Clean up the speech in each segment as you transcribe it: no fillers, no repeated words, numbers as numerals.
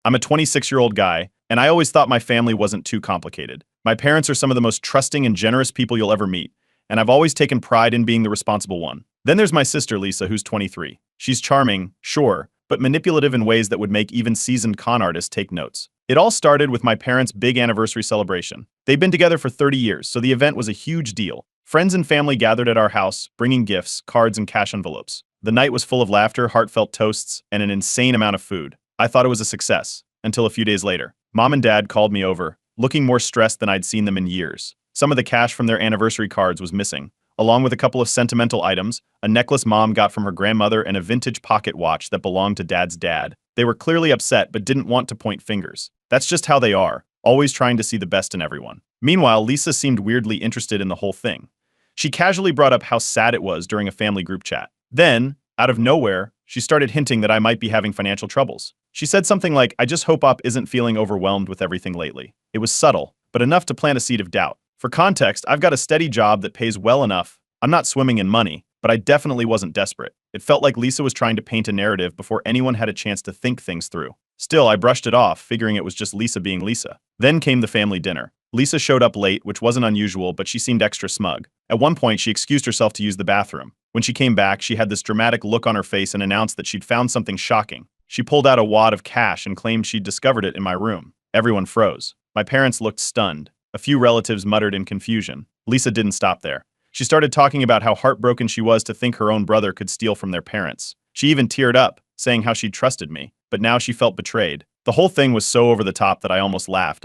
I'm a 26-year-old guy, and I always thought my family wasn't too complicated. My parents are some of the most trusting and generous people you'll ever meet, and I've always taken pride in being the responsible one. Then there's my sister Lisa, who's 23. She's charming, sure, but manipulative in ways that would make even seasoned con artists take notes. It all started with my parents' big anniversary celebration. They've been together for 30 years, so the event was a huge deal. Friends and family gathered at our house, bringing gifts, cards, and cash envelopes. The night was full of laughter, heartfelt toasts, and an insane amount of food. I thought it was a success, until a few days later. Mom and Dad called me over, looking more stressed than I'd seen them in years. Some of the cash from their anniversary cards was missing, along with a couple of sentimental items, a necklace Mom got from her grandmother and a vintage pocket watch that belonged to Dad's dad. They were clearly upset but didn't want to point fingers. That's just how they are, always trying to see the best in everyone. Meanwhile, Lisa seemed weirdly interested in the whole thing. She casually brought up how sad it was during a family group chat. Then, out of nowhere, she started hinting that I might be having financial troubles. She said something like, "I just hope Op isn't feeling overwhelmed with everything lately." It was subtle, but enough to plant a seed of doubt. For context, I've got a steady job that pays well enough. I'm not swimming in money, but I definitely wasn't desperate. It felt like Lisa was trying to paint a narrative before anyone had a chance to think things through. Still, I brushed it off, figuring it was just Lisa being Lisa. Then came the family dinner. Lisa showed up late, which wasn't unusual, but she seemed extra smug. At one point, she excused herself to use the bathroom. When she came back, she had this dramatic look on her face and announced that she'd found something shocking. She pulled out a wad of cash and claimed she'd discovered it in my room. Everyone froze. My parents looked stunned. A few relatives muttered in confusion. Lisa didn't stop there. She started talking about how heartbroken she was to think her own brother could steal from their parents. She even teared up, saying how she'd trusted me, but now she felt betrayed. The whole thing was so over the top that I almost laughed,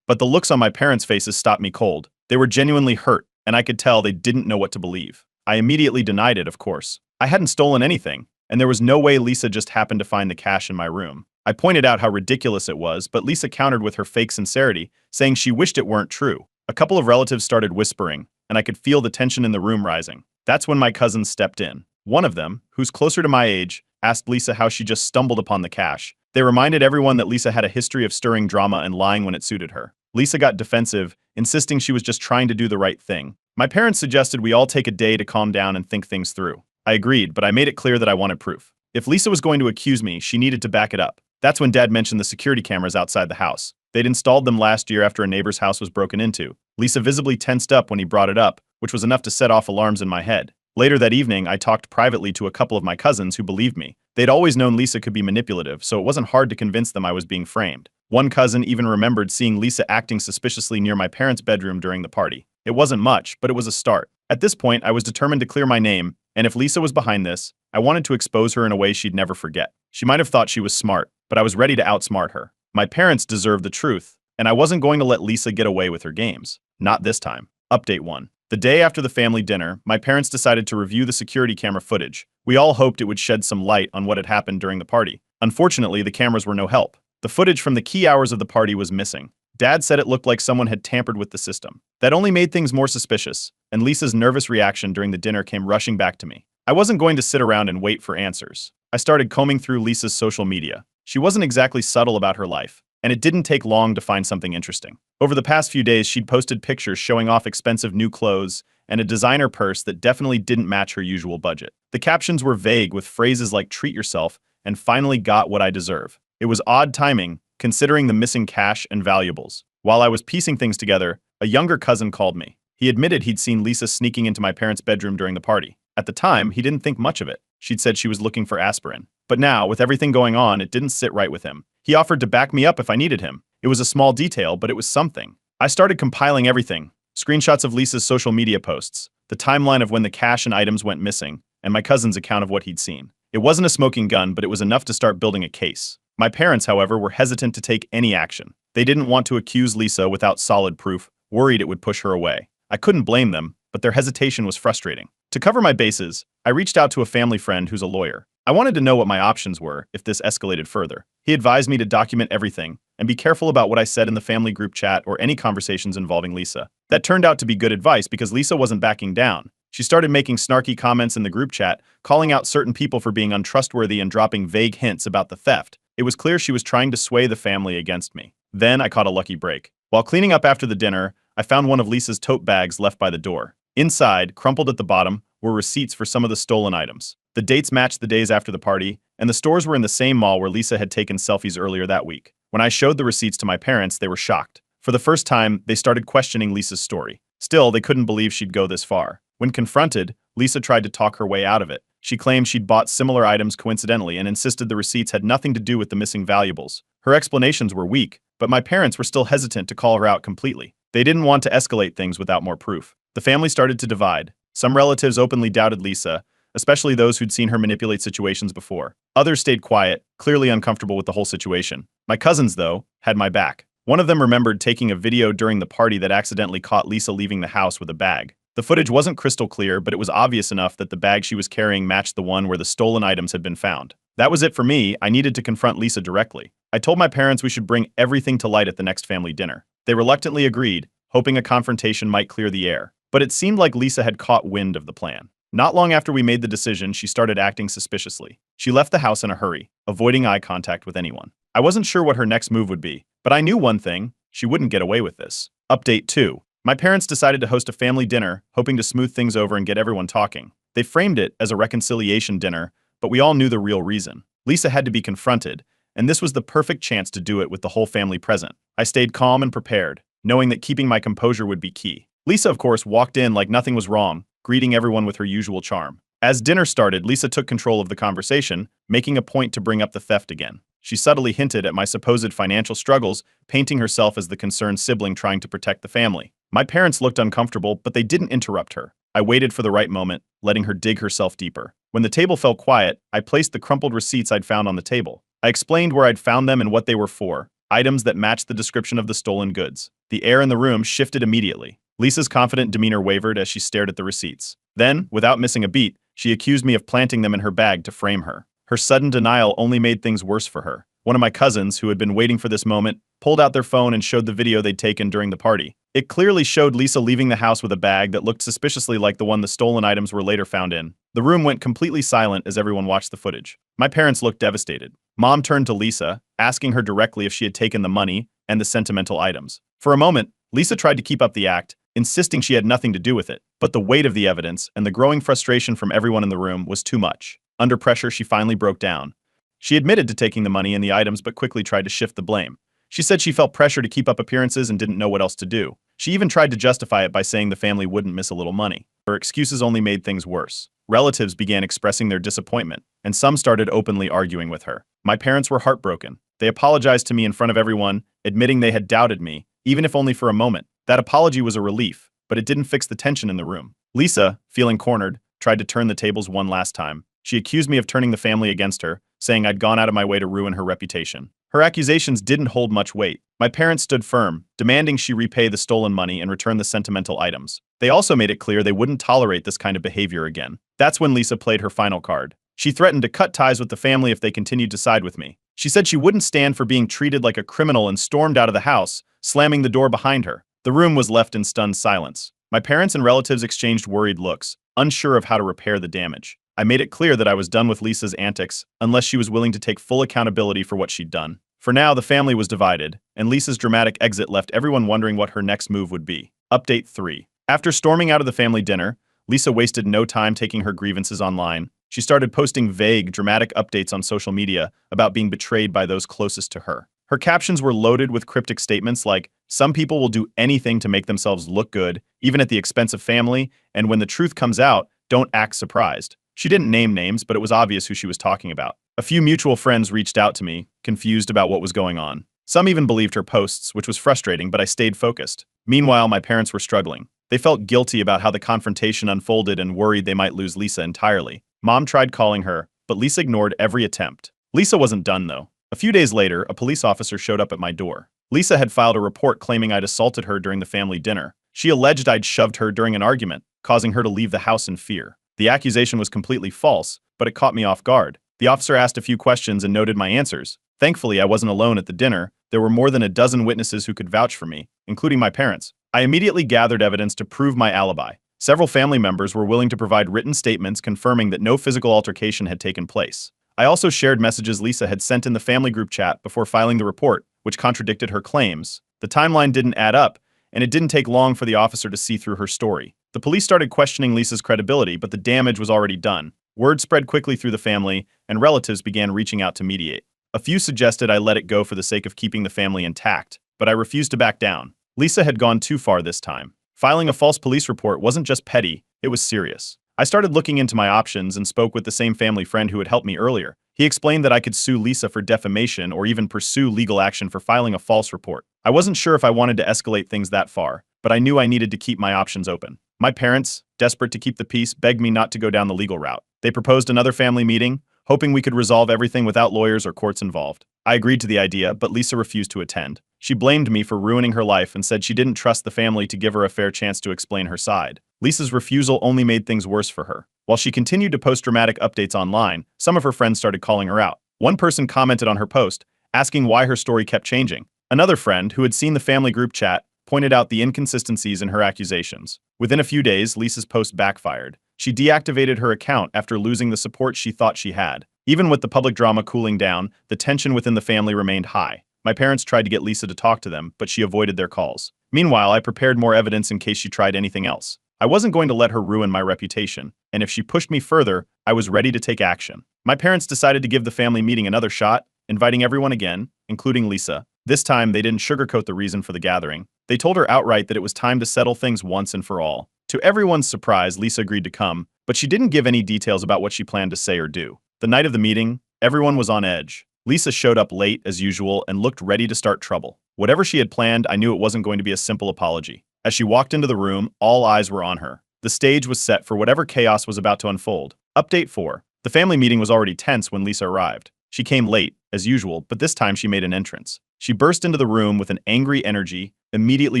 But the looks on my parents' faces stopped me cold. They were genuinely hurt, and I could tell they didn't know what to believe. I immediately denied it, of course. I hadn't stolen anything, and there was no way Lisa just happened to find the cash in my room. I pointed out how ridiculous it was, but Lisa countered with her fake sincerity, saying she wished it weren't true. A couple of relatives started whispering, and I could feel the tension in the room rising. That's when my cousins stepped in. One of them, who's closer to my age, asked Lisa how she just stumbled upon the cash. They reminded everyone that Lisa had a history of stirring drama and lying when it suited her. Lisa got defensive, insisting she was just trying to do the right thing. My parents suggested we all take a day to calm down and think things through. I agreed, but I made it clear that I wanted proof. If Lisa was going to accuse me, she needed to back it up. That's when Dad mentioned the security cameras outside the house. They'd installed them last year after a neighbor's house was broken into. Lisa visibly tensed up when he brought it up, which was enough to set off alarms in my head. Later that evening, I talked privately to a couple of my cousins who believed me. They'd always known Lisa could be manipulative, so it wasn't hard to convince them I was being framed. One cousin even remembered seeing Lisa acting suspiciously near my parents' bedroom during the party. It wasn't much, but it was a start. At this point, I was determined to clear my name, and if Lisa was behind this, I wanted to expose her in a way she'd never forget. She might have thought she was smart, but I was ready to outsmart her. My parents deserved the truth, and I wasn't going to let Lisa get away with her games. Not this time. Update 1. The day after the family dinner, my parents decided to review the security camera footage. We all hoped it would shed some light on what had happened during the party. Unfortunately, the cameras were no help. The footage from the key hours of the party was missing. Dad said it looked like someone had tampered with the system. That only made things more suspicious, and Lisa's nervous reaction during the dinner came rushing back to me. I wasn't going to sit around and wait for answers. I started combing through Lisa's social media. She wasn't exactly subtle about her life, and it didn't take long to find something interesting. Over the past few days, she'd posted pictures showing off expensive new clothes and a designer purse that definitely didn't match her usual budget. The captions were vague with phrases like "treat yourself" and "finally got what I deserve." It was odd timing, considering the missing cash and valuables. While I was piecing things together, a younger cousin called me. He admitted he'd seen Lisa sneaking into my parents' bedroom during the party. At the time, he didn't think much of it. She'd said she was looking for aspirin. But now, with everything going on, it didn't sit right with him. He offered to back me up if I needed him. It was a small detail, but it was something. I started compiling everything. Screenshots of Lisa's social media posts, the timeline of when the cash and items went missing, and my cousin's account of what he'd seen. It wasn't a smoking gun, but it was enough to start building a case. My parents, however, were hesitant to take any action. They didn't want to accuse Lisa without solid proof, worried it would push her away. I couldn't blame them, but their hesitation was frustrating. To cover my bases, I reached out to a family friend who's a lawyer. I wanted to know what my options were if this escalated further. He advised me to document everything and be careful about what I said in the family group chat or any conversations involving Lisa. That turned out to be good advice because Lisa wasn't backing down. She started making snarky comments in the group chat, calling out certain people for being untrustworthy and dropping vague hints about the theft. It was clear she was trying to sway the family against me. Then I caught a lucky break. While cleaning up after the dinner, I found one of Lisa's tote bags left by the door. Inside, crumpled at the bottom, were receipts for some of the stolen items. The dates matched the days after the party, and the stores were in the same mall where Lisa had taken selfies earlier that week. When I showed the receipts to my parents, they were shocked. For the first time, they started questioning Lisa's story. Still, they couldn't believe she'd go this far. When confronted, Lisa tried to talk her way out of it. She claimed she'd bought similar items coincidentally and insisted the receipts had nothing to do with the missing valuables. Her explanations were weak, but my parents were still hesitant to call her out completely. They didn't want to escalate things without more proof. The family started to divide. Some relatives openly doubted Lisa, especially those who'd seen her manipulate situations before. Others stayed quiet, clearly uncomfortable with the whole situation. My cousins, though, had my back. One of them remembered taking a video during the party that accidentally caught Lisa leaving the house with a bag. The footage wasn't crystal clear, but it was obvious enough that the bag she was carrying matched the one where the stolen items had been found. That was it for me. I needed to confront Lisa directly. I told my parents we should bring everything to light at the next family dinner. They reluctantly agreed, hoping a confrontation might clear the air. But it seemed like Lisa had caught wind of the plan. Not long after we made the decision, she started acting suspiciously. She left the house in a hurry, avoiding eye contact with anyone. I wasn't sure what her next move would be, but I knew one thing: she wouldn't get away with this. Update 2. My parents decided to host a family dinner, hoping to smooth things over and get everyone talking. They framed it as a reconciliation dinner, but we all knew the real reason. Lisa had to be confronted, and this was the perfect chance to do it with the whole family present. I stayed calm and prepared, knowing that keeping my composure would be key. Lisa, of course, walked in like nothing was wrong, greeting everyone with her usual charm. As dinner started, Lisa took control of the conversation, making a point to bring up the theft again. She subtly hinted at my supposed financial struggles, painting herself as the concerned sibling trying to protect the family. My parents looked uncomfortable, but they didn't interrupt her. I waited for the right moment, letting her dig herself deeper. When the table fell quiet, I placed the crumpled receipts I'd found on the table. I explained where I'd found them and what they were for, items that matched the description of the stolen goods. The air in the room shifted immediately. Lisa's confident demeanor wavered as she stared at the receipts. Then, without missing a beat, she accused me of planting them in her bag to frame her. Her sudden denial only made things worse for her. One of my cousins, who had been waiting for this moment, pulled out their phone and showed the video they'd taken during the party. It clearly showed Lisa leaving the house with a bag that looked suspiciously like the one the stolen items were later found in. The room went completely silent as everyone watched the footage. My parents looked devastated. Mom turned to Lisa, asking her directly if she had taken the money and the sentimental items. For a moment, Lisa tried to keep up the act, insisting she had nothing to do with it. But the weight of the evidence and the growing frustration from everyone in the room was too much. Under pressure, she finally broke down. She admitted to taking the money and the items but quickly tried to shift the blame. She said she felt pressure to keep up appearances and didn't know what else to do. She even tried to justify it by saying the family wouldn't miss a little money. Her excuses only made things worse. Relatives began expressing their disappointment, and some started openly arguing with her. My parents were heartbroken. They apologized to me in front of everyone, admitting they had doubted me, even if only for a moment. That apology was a relief, but it didn't fix the tension in the room. Lisa, feeling cornered, tried to turn the tables one last time. She accused me of turning the family against her, saying I'd gone out of my way to ruin her reputation. Her accusations didn't hold much weight. My parents stood firm, demanding she repay the stolen money and return the sentimental items. They also made it clear they wouldn't tolerate this kind of behavior again. That's when Lisa played her final card. She threatened to cut ties with the family if they continued to side with me. She said she wouldn't stand for being treated like a criminal and stormed out of the house, slamming the door behind her. The room was left in stunned silence. My parents and relatives exchanged worried looks, unsure of how to repair the damage. I made it clear that I was done with Lisa's antics, unless she was willing to take full accountability for what she'd done. For now, the family was divided, and Lisa's dramatic exit left everyone wondering what her next move would be. Update 3. After storming out of the family dinner, Lisa wasted no time taking her grievances online. She started posting vague, dramatic updates on social media about being betrayed by those closest to her. Her captions were loaded with cryptic statements like, "Some people will do anything to make themselves look good, even at the expense of family, and when the truth comes out, don't act surprised." She didn't name names, but it was obvious who she was talking about. A few mutual friends reached out to me, confused about what was going on. Some even believed her posts, which was frustrating, but I stayed focused. Meanwhile, my parents were struggling. They felt guilty about how the confrontation unfolded and worried they might lose Lisa entirely. Mom tried calling her, but Lisa ignored every attempt. Lisa wasn't done, though. A few days later, a police officer showed up at my door. Lisa had filed a report claiming I'd assaulted her during the family dinner. She alleged I'd shoved her during an argument, causing her to leave the house in fear. The accusation was completely false, but it caught me off guard. The officer asked a few questions and noted my answers. Thankfully, I wasn't alone at the dinner. There were more than a dozen witnesses who could vouch for me, including my parents. I immediately gathered evidence to prove my alibi. Several family members were willing to provide written statements confirming that no physical altercation had taken place. I also shared messages Lisa had sent in the family group chat before filing the report, which contradicted her claims. The timeline didn't add up, and it didn't take long for the officer to see through her story. The police started questioning Lisa's credibility, but the damage was already done. Word spread quickly through the family, and relatives began reaching out to mediate. A few suggested I let it go for the sake of keeping the family intact, but I refused to back down. Lisa had gone too far this time. Filing a false police report wasn't just petty, it was serious. I started looking into my options and spoke with the same family friend who had helped me earlier. He explained that I could sue Lisa for defamation or even pursue legal action for filing a false report. I wasn't sure if I wanted to escalate things that far, but I knew I needed to keep my options open. My parents, desperate to keep the peace, begged me not to go down the legal route. They proposed another family meeting, hoping we could resolve everything without lawyers or courts involved. I agreed to the idea, but Lisa refused to attend. She blamed me for ruining her life and said she didn't trust the family to give her a fair chance to explain her side. Lisa's refusal only made things worse for her. While she continued to post dramatic updates online, some of her friends started calling her out. One person commented on her post, asking why her story kept changing. Another friend, who had seen the family group chat, pointed out the inconsistencies in her accusations. Within a few days, Lisa's post backfired. She deactivated her account after losing the support she thought she had. Even with the public drama cooling down, the tension within the family remained high. My parents tried to get Lisa to talk to them, but she avoided their calls. Meanwhile, I prepared more evidence in case she tried anything else. I wasn't going to let her ruin my reputation, and if she pushed me further, I was ready to take action. My parents decided to give the family meeting another shot, inviting everyone again, including Lisa. This time, they didn't sugarcoat the reason for the gathering. They told her outright that it was time to settle things once and for all. To everyone's surprise, Lisa agreed to come, but she didn't give any details about what she planned to say or do. The night of the meeting, everyone was on edge. Lisa showed up late, as usual, and looked ready to start trouble. Whatever she had planned, I knew it wasn't going to be a simple apology. As she walked into the room, all eyes were on her. The stage was set for whatever chaos was about to unfold. Update 4. The family meeting was already tense when Lisa arrived. She came late, as usual, but this time she made an entrance. She burst into the room with an angry energy, immediately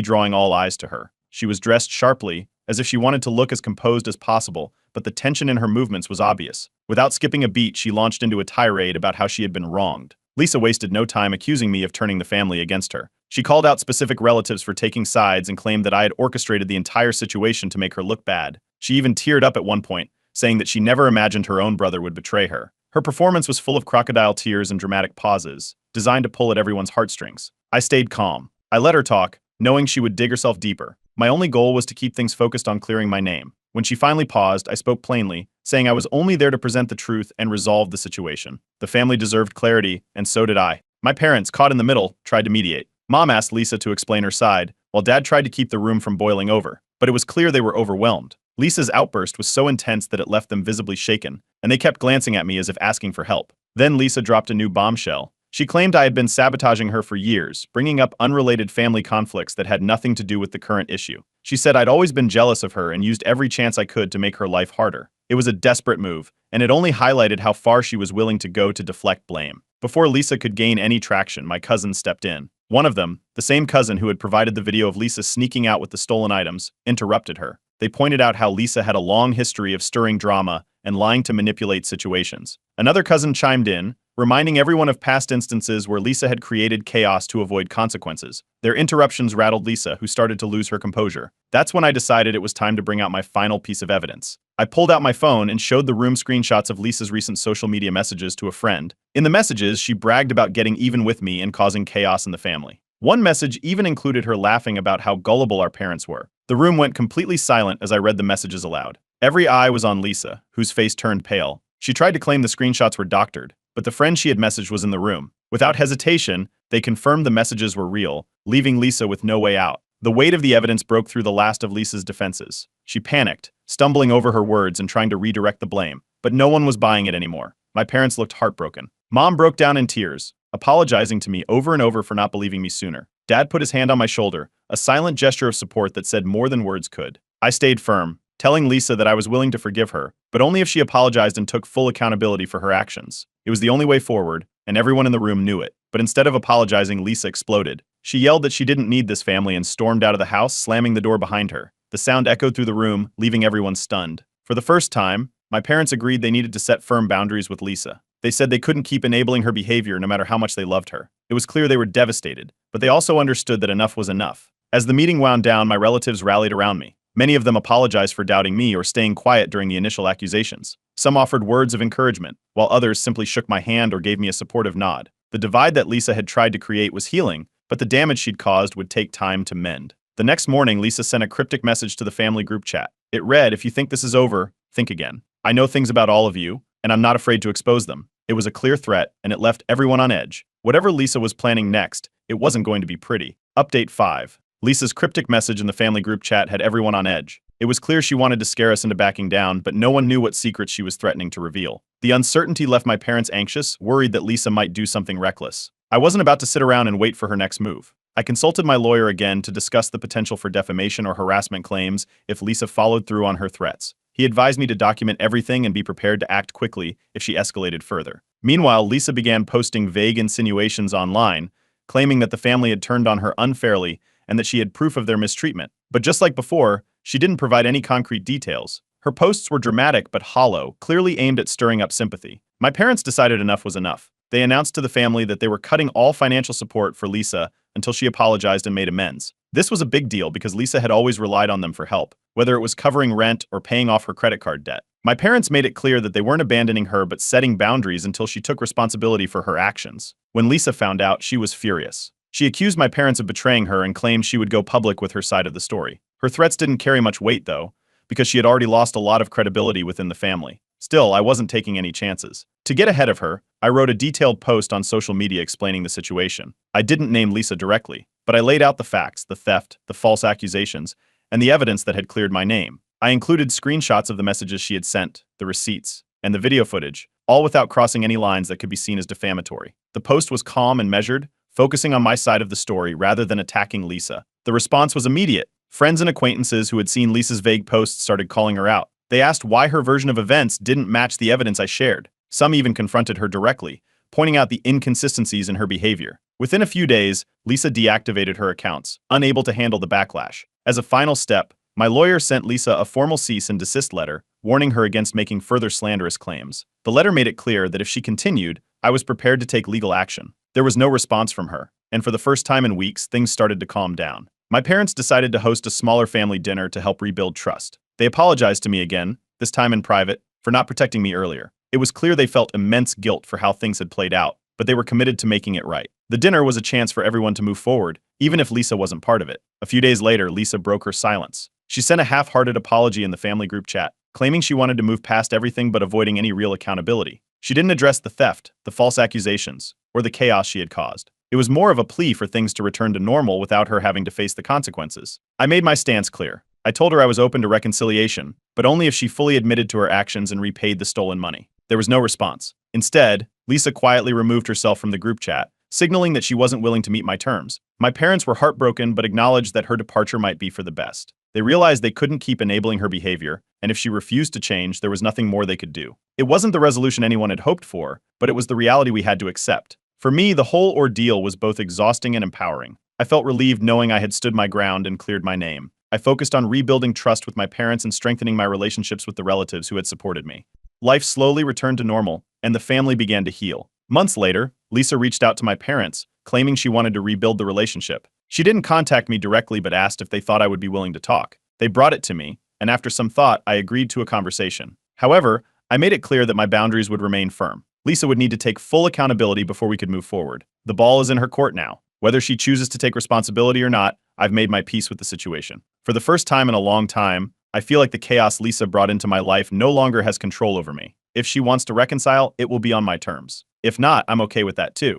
drawing all eyes to her. She was dressed sharply, as if she wanted to look as composed as possible, but the tension in her movements was obvious. Without skipping a beat, she launched into a tirade about how she had been wronged. Lisa wasted no time accusing me of turning the family against her. She called out specific relatives for taking sides and claimed that I had orchestrated the entire situation to make her look bad. She even teared up at one point, saying that she never imagined her own brother would betray her. Her performance was full of crocodile tears and dramatic pauses, designed to pull at everyone's heartstrings. I stayed calm. I let her talk, knowing she would dig herself deeper. My only goal was to keep things focused on clearing my name. When she finally paused, I spoke plainly, saying I was only there to present the truth and resolve the situation. The family deserved clarity, and so did I. My parents, caught in the middle, tried to mediate. Mom asked Lisa to explain her side, while Dad tried to keep the room from boiling over. But it was clear they were overwhelmed. Lisa's outburst was so intense that it left them visibly shaken, and they kept glancing at me as if asking for help. Then Lisa dropped a new bombshell. She claimed I had been sabotaging her for years, bringing up unrelated family conflicts that had nothing to do with the current issue. She said I'd always been jealous of her and used every chance I could to make her life harder. It was a desperate move, and it only highlighted how far she was willing to go to deflect blame. Before Lisa could gain any traction, my cousins stepped in. One of them, the same cousin who had provided the video of Lisa sneaking out with the stolen items, interrupted her. They pointed out how Lisa had a long history of stirring drama and lying to manipulate situations. Another cousin chimed in, reminding everyone of past instances where Lisa had created chaos to avoid consequences. Their interruptions rattled Lisa, who started to lose her composure. That's when I decided it was time to bring out my final piece of evidence. I pulled out my phone and showed the room screenshots of Lisa's recent social media messages to a friend. In the messages, she bragged about getting even with me and causing chaos in the family. One message even included her laughing about how gullible our parents were. The room went completely silent as I read the messages aloud. Every eye was on Lisa, whose face turned pale. She tried to claim the screenshots were doctored, but the friend she had messaged was in the room. Without hesitation, they confirmed the messages were real, leaving Lisa with no way out. The weight of the evidence broke through the last of Lisa's defenses. She panicked, stumbling over her words and trying to redirect the blame, but no one was buying it anymore. My parents looked heartbroken. Mom broke down in tears, apologizing to me over and over for not believing me sooner. Dad put his hand on my shoulder, a silent gesture of support that said more than words could. I stayed firm, telling Lisa that I was willing to forgive her, but only if she apologized and took full accountability for her actions. It was the only way forward, and everyone in the room knew it. But instead of apologizing, Lisa exploded. She yelled that she didn't need this family and stormed out of the house, slamming the door behind her. The sound echoed through the room, leaving everyone stunned. For the first time, my parents agreed they needed to set firm boundaries with Lisa. They said they couldn't keep enabling her behavior no matter how much they loved her. It was clear they were devastated, but they also understood that enough was enough. As the meeting wound down, my relatives rallied around me. Many of them apologized for doubting me or staying quiet during the initial accusations. Some offered words of encouragement, while others simply shook my hand or gave me a supportive nod. The divide that Lisa had tried to create was healing, but the damage she'd caused would take time to mend. The next morning, Lisa sent a cryptic message to the family group chat. It read, "If you think this is over, think again. I know things about all of you, and I'm not afraid to expose them. It was a clear threat, and it left everyone on edge. Whatever Lisa was planning next, it wasn't going to be pretty. Update 5. Lisa's cryptic message in the family group chat had everyone on edge. It was clear she wanted to scare us into backing down, but no one knew what secrets she was threatening to reveal. The uncertainty left my parents anxious, worried that Lisa might do something reckless. I wasn't about to sit around and wait for her next move. I consulted my lawyer again to discuss the potential for defamation or harassment claims if Lisa followed through on her threats. He advised me to document everything and be prepared to act quickly if she escalated further. Meanwhile, Lisa began posting vague insinuations online, claiming that the family had turned on her unfairly and that she had proof of their mistreatment. But just like before, she didn't provide any concrete details. Her posts were dramatic but hollow, clearly aimed at stirring up sympathy. My parents decided enough was enough. They announced to the family that they were cutting all financial support for Lisa until she apologized and made amends. This was a big deal because Lisa had always relied on them for help, whether it was covering rent or paying off her credit card debt. My parents made it clear that they weren't abandoning her but setting boundaries until she took responsibility for her actions. When Lisa found out, she was furious. She accused my parents of betraying her and claimed she would go public with her side of the story. Her threats didn't carry much weight, though, because she had already lost a lot of credibility within the family. Still, I wasn't taking any chances. To get ahead of her, I wrote a detailed post on social media explaining the situation. I didn't name Lisa directly, but I laid out the facts, the theft, the false accusations, and the evidence that had cleared my name. I included screenshots of the messages she had sent, the receipts, and the video footage, all without crossing any lines that could be seen as defamatory. The post was calm and measured, focusing on my side of the story rather than attacking Lisa. The response was immediate. Friends and acquaintances who had seen Lisa's vague posts started calling her out. They asked why her version of events didn't match the evidence I shared. Some even confronted her directly, pointing out the inconsistencies in her behavior. Within a few days, Lisa deactivated her accounts, unable to handle the backlash. As a final step, my lawyer sent Lisa a formal cease and desist letter, warning her against making further slanderous claims. The letter made it clear that if she continued, I was prepared to take legal action. There was no response from her, and for the first time in weeks, things started to calm down. My parents decided to host a smaller family dinner to help rebuild trust. They apologized to me again, this time in private, for not protecting me earlier. It was clear they felt immense guilt for how things had played out, but they were committed to making it right. The dinner was a chance for everyone to move forward, even if Lisa wasn't part of it. A few days later, Lisa broke her silence. She sent a half-hearted apology in the family group chat, claiming she wanted to move past everything but avoiding any real accountability. She didn't address the theft, the false accusations, or the chaos she had caused. It was more of a plea for things to return to normal without her having to face the consequences. I made my stance clear. I told her I was open to reconciliation, but only if she fully admitted to her actions and repaid the stolen money. There was no response. Instead, Lisa quietly removed herself from the group chat, signaling that she wasn't willing to meet my terms. My parents were heartbroken but acknowledged that her departure might be for the best. They realized they couldn't keep enabling her behavior, and if she refused to change, there was nothing more they could do. It wasn't the resolution anyone had hoped for, but it was the reality we had to accept. For me, the whole ordeal was both exhausting and empowering. I felt relieved knowing I had stood my ground and cleared my name. I focused on rebuilding trust with my parents and strengthening my relationships with the relatives who had supported me. Life slowly returned to normal, and the family began to heal. Months later, Lisa reached out to my parents, claiming she wanted to rebuild the relationship. She didn't contact me directly but asked if they thought I would be willing to talk. They brought it to me, and after some thought, I agreed to a conversation. However, I made it clear that my boundaries would remain firm. Lisa would need to take full accountability before we could move forward. The ball is in her court now. Whether she chooses to take responsibility or not, I've made my peace with the situation. For the first time in a long time, I feel like the chaos Lisa brought into my life no longer has control over me. If she wants to reconcile, it will be on my terms. If not, I'm okay with that too.